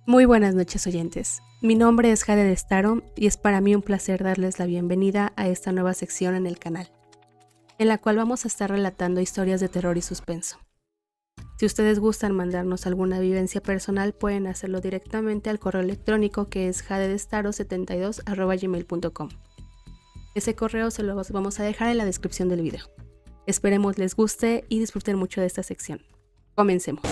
Muy buenas noches, oyentes. Mi nombre es Jade de Staro y es para mí un placer darles la bienvenida a esta nueva sección en el canal, en la cual vamos a estar relatando historias de terror y suspenso. Si ustedes gustan mandarnos alguna vivencia personal, pueden hacerlo directamente al correo electrónico que es jadedestaro72@gmail.com. Ese correo se los vamos a dejar en la descripción del video. Esperemos les guste y disfruten mucho de esta sección. Comencemos.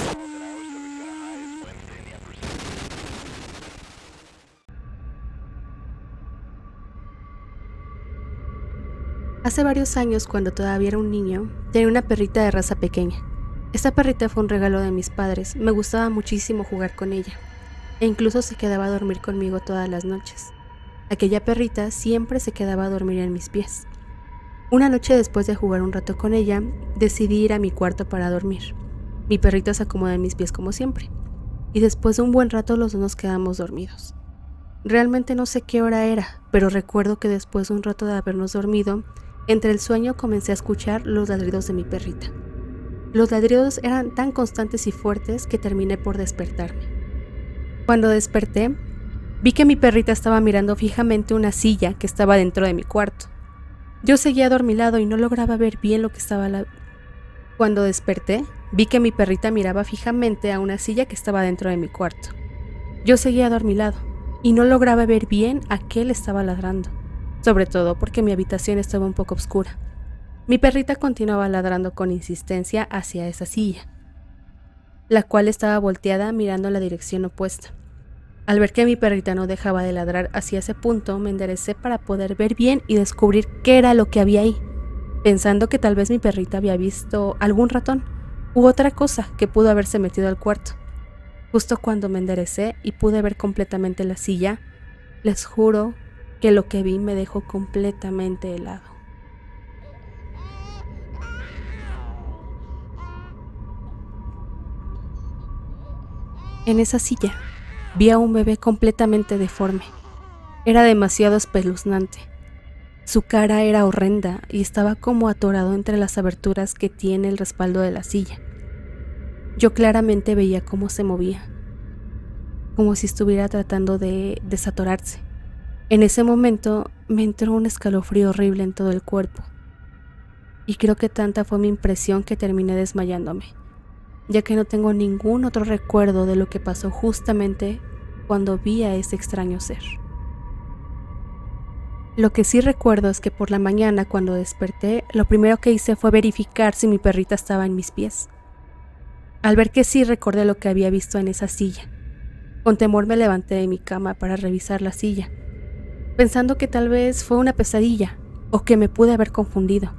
Hace varios años, cuando todavía era un niño, tenía una perrita de raza pequeña. Esta perrita fue un regalo de mis padres, me gustaba muchísimo jugar con ella, e incluso se quedaba a dormir conmigo todas las noches. Aquella perrita siempre se quedaba a dormir en mis pies. Una noche, después de jugar un rato con ella, decidí ir a mi cuarto para dormir. Mi perrita se acomodó en mis pies como siempre, y después de un buen rato los dos nos quedamos dormidos. Realmente no sé qué hora era, pero recuerdo que después de un rato de habernos dormido, entre el sueño comencé a escuchar los ladridos de mi perrita. Los ladridos eran tan constantes y fuertes que terminé por despertarme. Cuando desperté, vi que mi perrita estaba mirando fijamente una silla que estaba dentro de mi cuarto. Yo seguía adormilado y no lograba ver bien lo que estaba Cuando desperté, vi que mi perrita miraba fijamente a una silla que estaba dentro de mi cuarto. Yo seguía adormilado y no lograba ver bien a qué le estaba ladrando, sobre todo porque mi habitación estaba un poco oscura. Mi perrita continuaba ladrando con insistencia hacia esa silla, la cual estaba volteada mirando la dirección opuesta. Al ver que mi perrita no dejaba de ladrar hacia ese punto, me enderecé para poder ver bien y descubrir qué era lo que había ahí, pensando que tal vez mi perrita había visto algún ratón u otra cosa que pudo haberse metido al cuarto. Justo cuando me enderecé y pude ver completamente la silla, les juro que lo que vi me dejó completamente helado. En esa silla vi a un bebé completamente deforme. Era demasiado espeluznante. Su cara era horrenda y estaba como atorado entre las aberturas que tiene el respaldo de la silla. Yo claramente veía cómo se movía, como si estuviera tratando de desatorarse. En ese momento me entró un escalofrío horrible en todo el cuerpo, y creo que tanta fue mi impresión que terminé desmayándome, ya que no tengo ningún otro recuerdo de lo que pasó justamente cuando vi a ese extraño ser. Lo que sí recuerdo es que por la mañana, cuando desperté, lo primero que hice fue verificar si mi perrita estaba en mis pies. Al ver que sí, recordé lo que había visto en esa silla. Con temor me levanté de mi cama para revisar la silla, pensando que tal vez fue una pesadilla o que me pude haber confundido.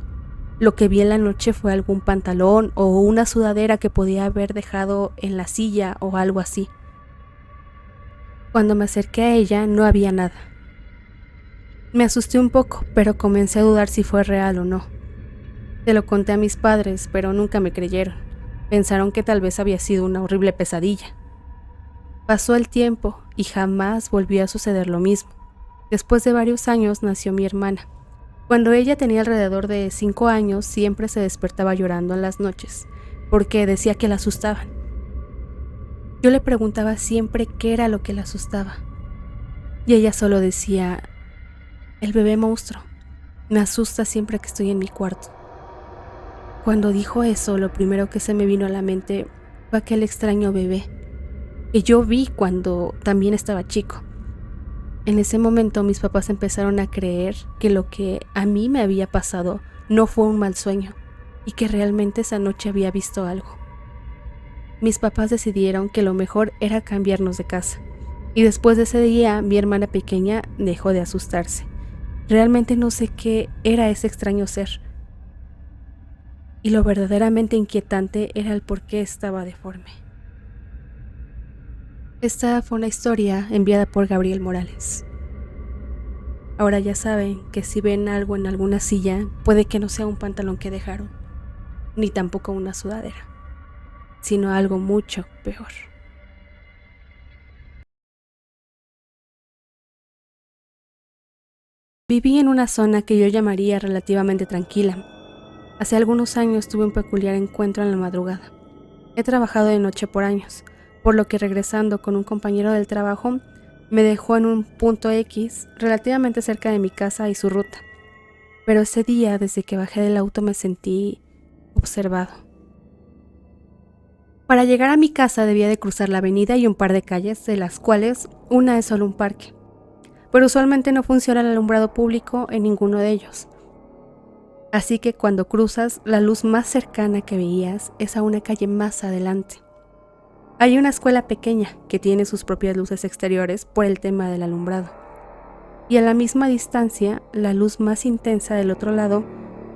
Lo que vi en la noche fue algún pantalón o una sudadera que podía haber dejado en la silla o algo así. Cuando me acerqué a ella no había nada. Me asusté un poco, pero comencé a dudar si fue real o no. Se lo conté a mis padres, pero nunca me creyeron. Pensaron que tal vez había sido una horrible pesadilla. Pasó el tiempo y jamás volvió a suceder lo mismo. Después de varios años nació mi hermana. Cuando ella tenía alrededor de 5 años, siempre se despertaba llorando en las noches, porque decía que la asustaban. Yo le preguntaba siempre qué era lo que la asustaba, y ella solo decía: el bebé monstruo, me asusta siempre que estoy en mi cuarto. Cuando dijo eso, lo primero que se me vino a la mente fue aquel extraño bebé que yo vi cuando también estaba chico. En ese momento mis papás empezaron a creer que lo que a mí me había pasado no fue un mal sueño y que realmente esa noche había visto algo. Mis papás decidieron que lo mejor era cambiarnos de casa, y después de ese día mi hermana pequeña dejó de asustarse. Realmente no sé qué era ese extraño ser, y lo verdaderamente inquietante era el por qué estaba deforme. Esta fue una historia enviada por Gabriel Morales. Ahora ya saben que si ven algo en alguna silla, puede que no sea un pantalón que dejaron, ni tampoco una sudadera, sino algo mucho peor. Viví en una zona que yo llamaría relativamente tranquila. Hace algunos años tuve un peculiar encuentro en la madrugada. He trabajado de noche por años, por lo que regresando con un compañero del trabajo me dejó en un punto X relativamente cerca de mi casa y su ruta. Pero ese día, desde que bajé del auto, me sentí observado. Para llegar a mi casa debía de cruzar la avenida y un par de calles, de las cuales una es solo un parque. Pero usualmente no funciona el alumbrado público en ninguno de ellos. Así que cuando cruzas, la luz más cercana que veías es a una calle más adelante. Hay una escuela pequeña que tiene sus propias luces exteriores por el tema del alumbrado. Y a la misma distancia, la luz más intensa del otro lado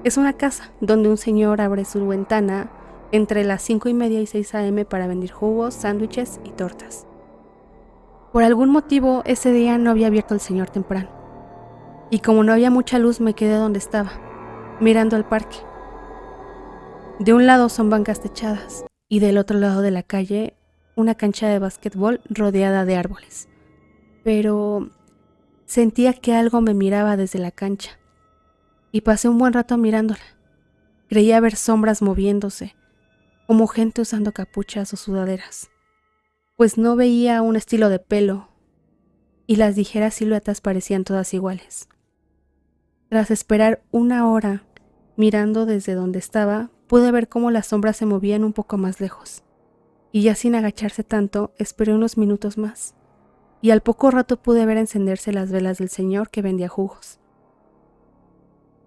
es una casa donde un señor abre su ventana entre las 5:30 y 6 a.m. para vender jugos, sándwiches y tortas. Por algún motivo, ese día no había abierto el señor temprano. Y como no había mucha luz, me quedé donde estaba, mirando al parque. De un lado son bancas techadas y del otro lado de la calle una cancha de básquetbol rodeada de árboles. Pero sentía que algo me miraba desde la cancha y pasé un buen rato mirándola. Creía ver sombras moviéndose, como gente usando capuchas o sudaderas, pues no veía un estilo de pelo y las ligeras siluetas parecían todas iguales. Tras esperar una hora mirando desde donde estaba, pude ver cómo las sombras se movían un poco más lejos. Y ya sin agacharse tanto, esperé unos minutos más. Y al poco rato pude ver encenderse las velas del señor que vendía jugos.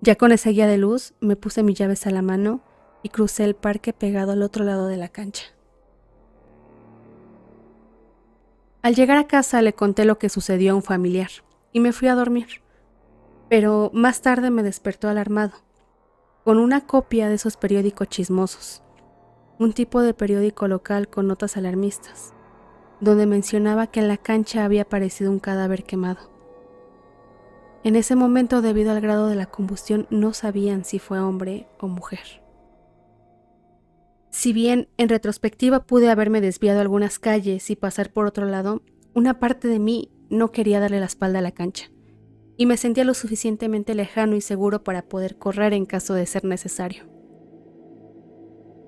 Ya con esa guía de luz, me puse mis llaves a la mano y crucé el parque pegado al otro lado de la cancha. Al llegar a casa le conté lo que sucedió a un familiar y me fui a dormir. Pero más tarde me despertó alarmado, con una copia de esos periódicos chismosos, un tipo de periódico local con notas alarmistas, donde mencionaba que en la cancha había aparecido un cadáver quemado. En ese momento, debido al grado de la combustión, no sabían si fue hombre o mujer. Si bien en retrospectiva pude haberme desviado algunas calles y pasar por otro lado, una parte de mí no quería darle la espalda a la cancha, y me sentía lo suficientemente lejano y seguro para poder correr en caso de ser necesario.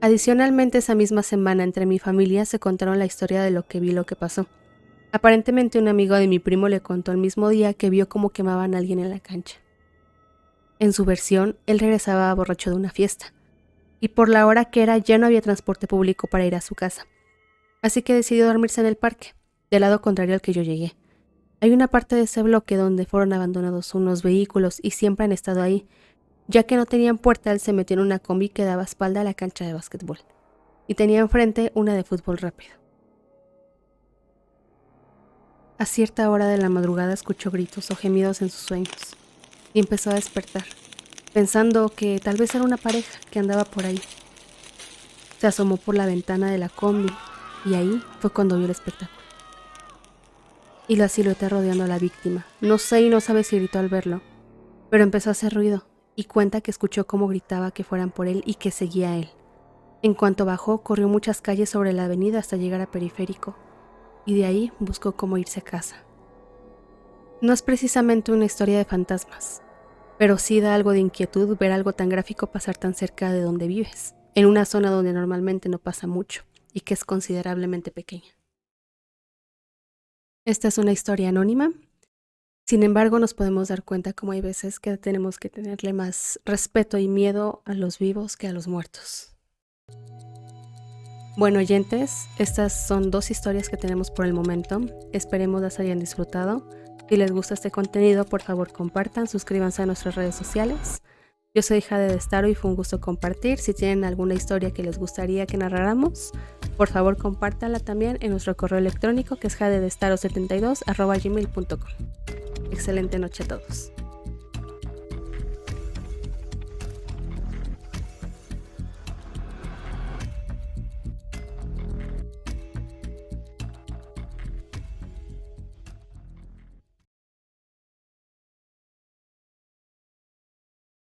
Adicionalmente, esa misma semana entre mi familia se contaron la historia de lo que pasó. Aparentemente un amigo de mi primo le contó el mismo día que vio cómo quemaban a alguien en la cancha. En su versión, él regresaba borracho de una fiesta, y por la hora que era ya no había transporte público para ir a su casa. Así que decidió dormirse en el parque, del lado contrario al que yo llegué. Hay una parte de ese bloque donde fueron abandonados unos vehículos y siempre han estado ahí. Ya que no tenían puerta, él se metió en una combi que daba espalda a la cancha de básquetbol, y tenía enfrente una de fútbol rápido. A cierta hora de la madrugada escuchó gritos o gemidos en sus sueños, y empezó a despertar, pensando que tal vez era una pareja que andaba por ahí. Se asomó por la ventana de la combi, y ahí fue cuando vio el espectáculo. Y la silueta rodeando a la víctima. No sé y no sabe si gritó al verlo, pero empezó a hacer ruido, y cuenta que escuchó cómo gritaba que fueran por él y que seguía a él. En cuanto bajó, corrió muchas calles sobre la avenida hasta llegar a Periférico, y de ahí buscó cómo irse a casa. No es precisamente una historia de fantasmas, pero sí da algo de inquietud ver algo tan gráfico pasar tan cerca de donde vives, en una zona donde normalmente no pasa mucho y que es considerablemente pequeña. Esta es una historia anónima. Sin embargo, nos podemos dar cuenta cómo hay veces que tenemos que tenerle más respeto y miedo a los vivos que a los muertos. Bueno, oyentes, estas son 2 historias que tenemos por el momento. Esperemos las hayan disfrutado. Si les gusta este contenido, por favor compartan, suscríbanse a nuestras redes sociales. Yo soy Jade de Staro y fue un gusto compartir. Si tienen alguna historia que les gustaría que narráramos, por favor compártanla también en nuestro correo electrónico que es jadedestaro72@gmail.com. Excelente noche a todos.